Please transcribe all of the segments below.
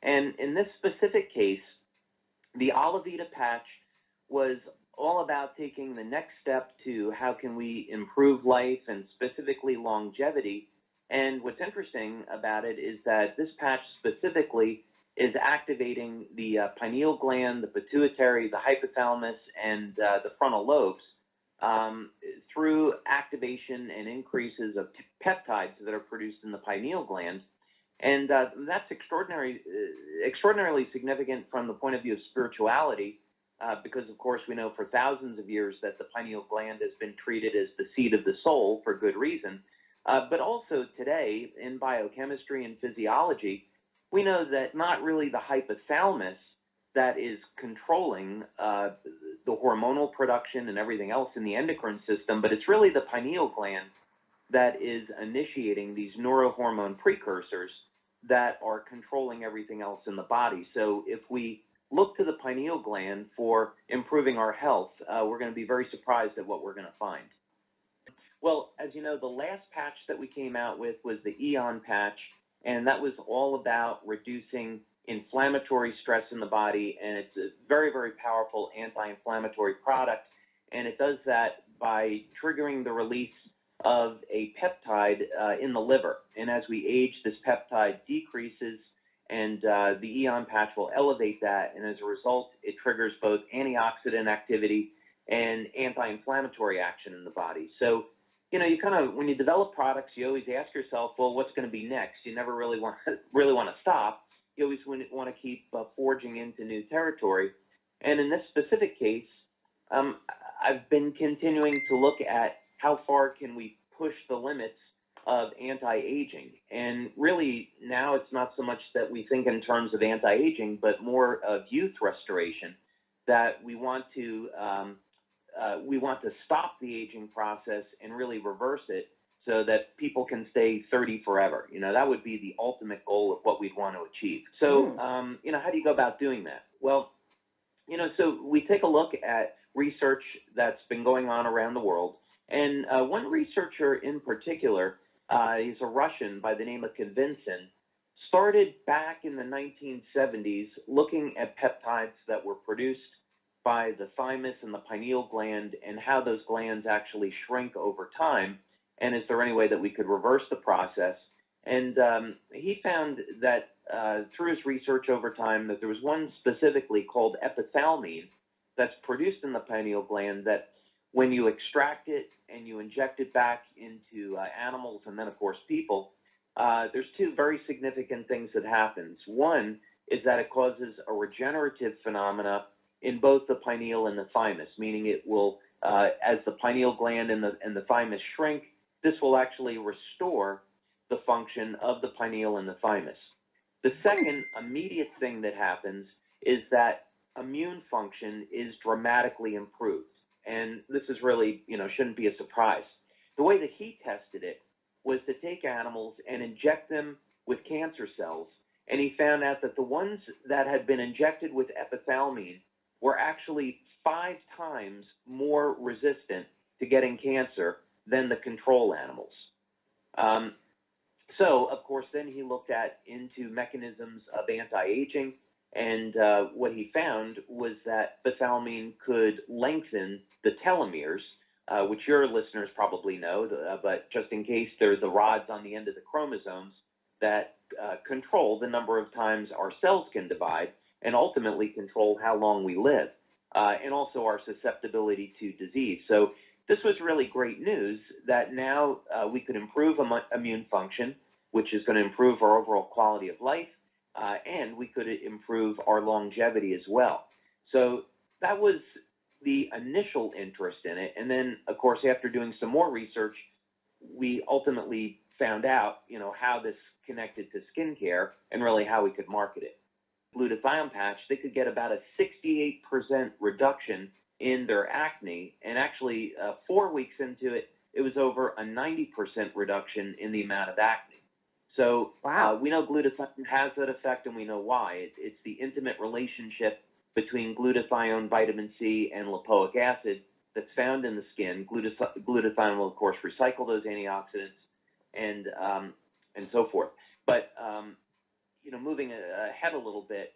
And in this specific case, the alavida patch was all about taking the next step to how can we improve life and specifically longevity. And what's interesting about it is that this patch specifically is activating the pineal gland, the pituitary, the hypothalamus, and the frontal lobes through activation and increases of peptides that are produced in the pineal gland. And that's extraordinarily significant from the point of view of spirituality, because, of course, we know for thousands of years that the pineal gland has been treated as the seat of the soul for good reason. But also today, in biochemistry and physiology, we know that not really the hypothalamus that is controlling the hormonal production and everything else in the endocrine system, but it's really the pineal gland that is initiating these neurohormone precursors that are controlling everything else in the body. So if we look to the pineal gland for improving our health, we're going to be very surprised at what we're going to find. Well, as you know, the last patch that we came out with was the Eon patch, and that was all about reducing inflammatory stress in the body, and it's a very, very powerful anti-inflammatory product, and it does that by triggering the release of a peptide in the liver. And as we age, this peptide decreases, and the Eon patch will elevate that, and as a result, it triggers both antioxidant activity and anti-inflammatory action in the body. So, you know, you kind of, when you develop products, you always ask yourself, well, what's going to be next? You never really want to stop. You always want to keep forging into new territory. And in this specific case, I've been continuing to look at how far can we push the limits of anti-aging. And really now it's not so much that we think in terms of anti-aging, but more of youth restoration, that we want to stop the aging process and really reverse it so that people can stay 30 forever. You know, that would be the ultimate goal of what we'd want to achieve. So, you know, how do you go about doing that? Well, you know, so we take a look at research that's been going on around the world. And one researcher in particular, he's a Russian by the name of Konvincin, started back in the 1970s looking at peptides that were produced by the thymus and the pineal gland and how those glands actually shrink over time. And is there any way that we could reverse the process? And he found that through his research over time that there was one specifically called epithalamine that's produced in the pineal gland that when you extract it and you inject it back into animals and then, of course, people, there's two very significant things that happens. One is that it causes a regenerative phenomena in both the pineal and the thymus, meaning it will, as the pineal gland and the thymus shrink, this will actually restore the function of the pineal and the thymus. The second immediate thing that happens is that immune function is dramatically improved. And this is really, you know, shouldn't be a surprise. The way that he tested it was to take animals and inject them with cancer cells. And he found out that the ones that had been injected with epithalamine were actually 5 times more resistant to getting cancer than the control animals. So, of course, then he looked into mechanisms of anti-aging, and what he found was that epithalamine could lengthen the telomeres, which your listeners probably know, but just in case, they're the rods on the end of the chromosomes that control the number of times our cells can divide and ultimately control how long we live, and also our susceptibility to disease. So this was really great news that now we could improve immune function, which is going to improve our overall quality of life, and we could improve our longevity as well. So that was the initial interest in it. And then, of course, after doing some more research, we ultimately found out, you know, how this connected to skincare and really how we could market it. Glutathione patch, they could get about a 68% reduction in their acne, and actually 4 weeks into it, it was over a 90% reduction in the amount of acne. So wow. We know glutathione has that effect, and we know why. It's the intimate relationship between glutathione, vitamin C, and lipoic acid that's found in the skin. Glutathione will, of course, recycle those antioxidants and so forth. But moving ahead a little bit,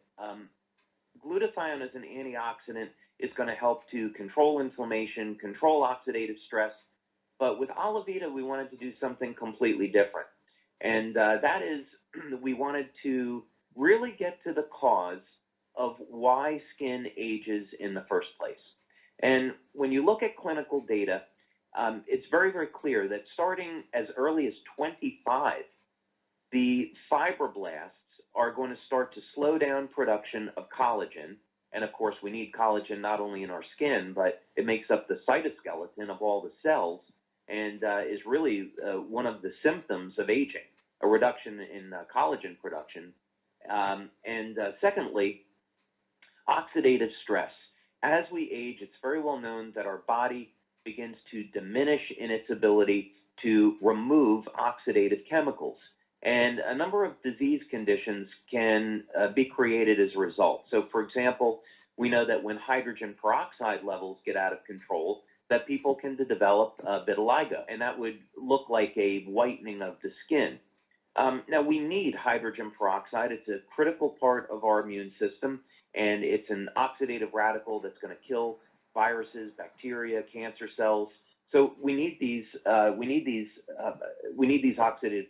glutathione as an antioxidant is going to help to control inflammation, control oxidative stress. But with alavida, we wanted to do something completely different. And that is, we wanted to really get to the cause of why skin ages in the first place. And when you look at clinical data, it's very, very clear that starting as early as 25, the fibroblasts are going to start to slow down production of collagen. And of course, we need collagen not only in our skin, but it makes up the cytoskeleton of all the cells and is really one of the symptoms of aging, a reduction in collagen production. And secondly, oxidative stress. As we age, it's very well known that our body begins to diminish in its ability to remove oxidative chemicals. And a number of disease conditions can be created as a result. So, for example, we know that when hydrogen peroxide levels get out of control, that people can develop vitiligo, and that would look like a whitening of the skin. Now, we need hydrogen peroxide. It's a critical part of our immune system, and it's an oxidative radical that's going to kill viruses, bacteria, cancer cells. So we need these oxidative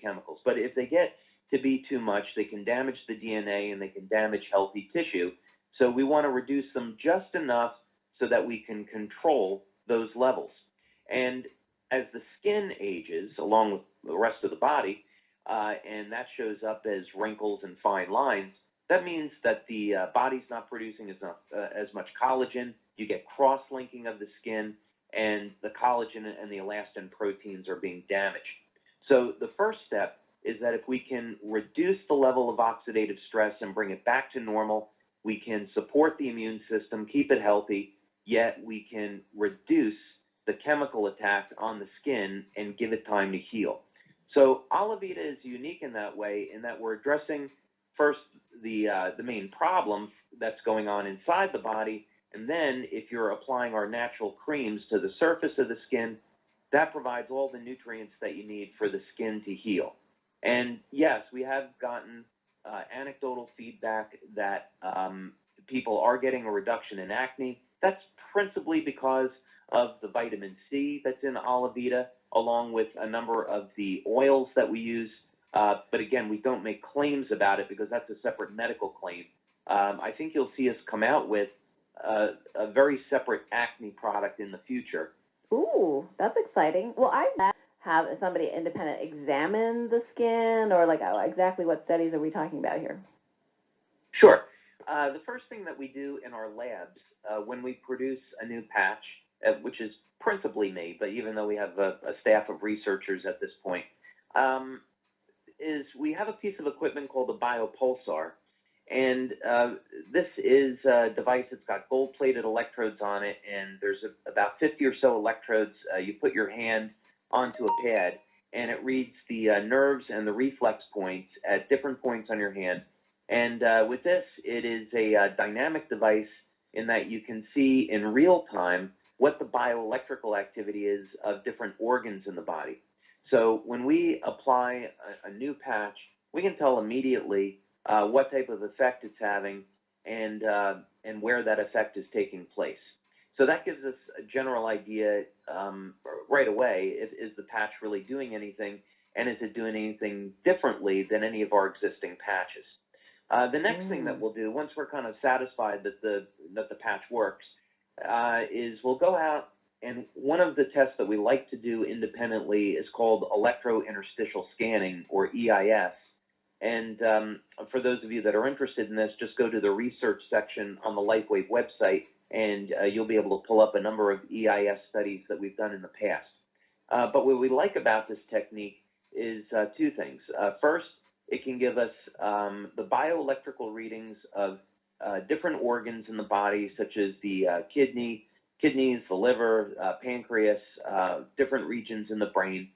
chemicals. But if they get to be too much, they can damage the DNA and they can damage healthy tissue. So we want to reduce them just enough so that we can control those levels. And as the skin ages, along with the rest of the body, and that shows up as wrinkles and fine lines, that means that the body's not producing as much collagen. You get cross-linking of the skin, and the collagen and the elastin proteins are being damaged. So the first step is that if we can reduce the level of oxidative stress and bring it back to normal, we can support the immune system, keep it healthy, yet we can reduce the chemical attack on the skin and give it time to heal. So alavida is unique in that way, in that we're addressing first the main problem that's going on inside the body, and then if you're applying our natural creams to the surface of the skin, that provides all the nutrients that you need for the skin to heal. And yes, we have gotten anecdotal feedback that people are getting a reduction in acne. That's principally because of the vitamin C that's in alavida, along with a number of the oils that we use. But again, we don't make claims about it because that's a separate medical claim. I think you'll see us come out with a very separate acne product in the future. Ooh, that's exciting. Well, I have somebody independent examine the skin, or like exactly what studies are we talking about here? Sure. The first thing that we do in our labs when we produce a new patch, which is principally me, but even though we have a staff of researchers at this point, is we have a piece of equipment called a biopulsar. And this is a device that's got gold-plated electrodes on it, and there's about 50 or so electrodes. You put your hand onto a pad, and it reads the nerves and the reflex points at different points on your hand. And with this, it is a dynamic device in that you can see in real time what the bioelectrical activity is of different organs in the body. So when we apply a new patch, we can tell immediately what type of effect it's having and where that effect is taking place. So that gives us a general idea right away. Is the patch really doing anything, and is it doing anything differently than any of our existing patches? The next thing that we'll do, once we're kind of satisfied that the patch works, is we'll go out, and one of the tests that we like to do independently is called electrointerstitial scanning, or EIS. And for those of you that are interested in this, just go to the research section on the LifeWave website, and you'll be able to pull up a number of EIS studies that we've done in the past. But what we like about this technique is two things. First, it can give us the bioelectrical readings of different organs in the body, such as the kidneys, the liver, pancreas, different regions in the brain,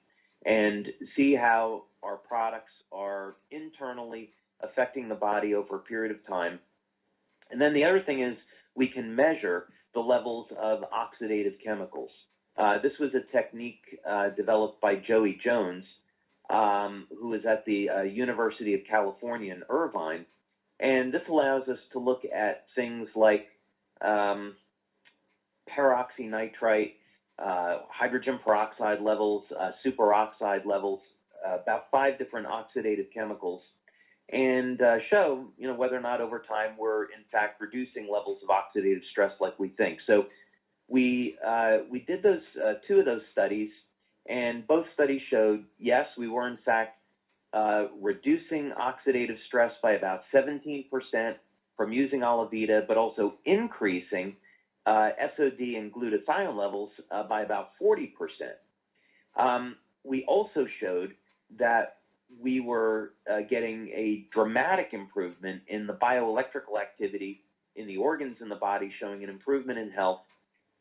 and see how our products are internally affecting the body over a period of time. And then the other thing is we can measure the levels of oxidative chemicals. This was a technique developed by Joey Jones, who is at the University of California in Irvine. And this allows us to look at things like um, peroxynitrite, hydrogen peroxide levels, superoxide levels, about 5 different oxidative chemicals, and show, whether or not over time we're in fact reducing levels of oxidative stress like we think. So we did those 2 of those studies, and both studies showed yes, we were in fact reducing oxidative stress by about 17% from using alavida, but also increasing SOD and glutathione levels by about 40%. We also showed that we were getting a dramatic improvement in the bioelectrical activity in the organs in the body, showing an improvement in health,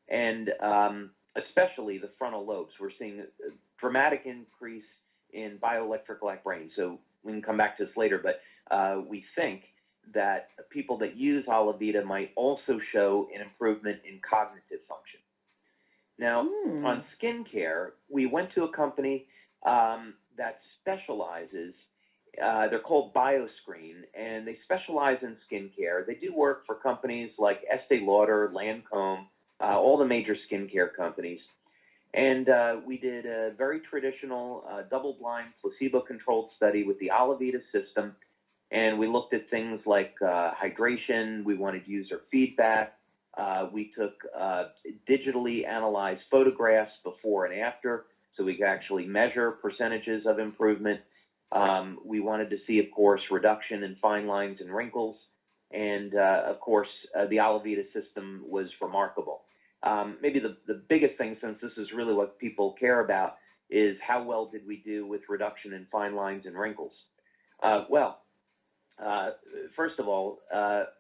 and especially the frontal lobes. We're seeing a dramatic increase in bioelectrical activity brain. So we can come back to this later, but we think that people that use alavida might also show an improvement in cognitive function. Now, on skincare, we went to a company that specializes, they're called BioScreen, and they specialize in skincare. They do work for companies like Estee Lauder, Lancome, all the major skincare companies. And we did a very traditional double-blind, placebo-controlled study with the alavida system, and we looked at things like hydration. We wanted user feedback. We took digitally analyzed photographs before and after, so we could actually measure percentages of improvement. We wanted to see, of course, reduction in fine lines and wrinkles, and of course, the alavida system was remarkable. Maybe the biggest thing, since this is really what people care about, is how well did we do with reduction in fine lines and wrinkles? First of all,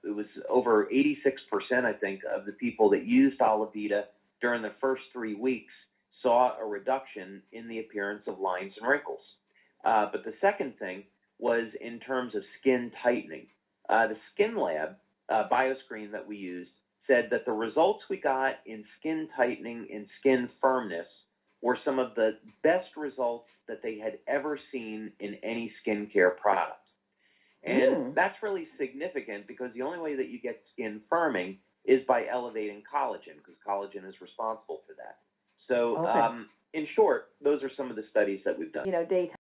it was over 86%, I think, of the people that used alavida during the first 3 weeks saw a reduction in the appearance of lines and wrinkles. But the second thing was in terms of skin tightening. The Skin Lab BioScreen that we used said that the results we got in skin tightening and skin firmness were some of the best results that they had ever seen in any skincare product. And that's really significant because the only way that you get skin firming is by elevating collagen, because collagen is responsible for that. So, in short, those are some of the studies that we've done. Daytime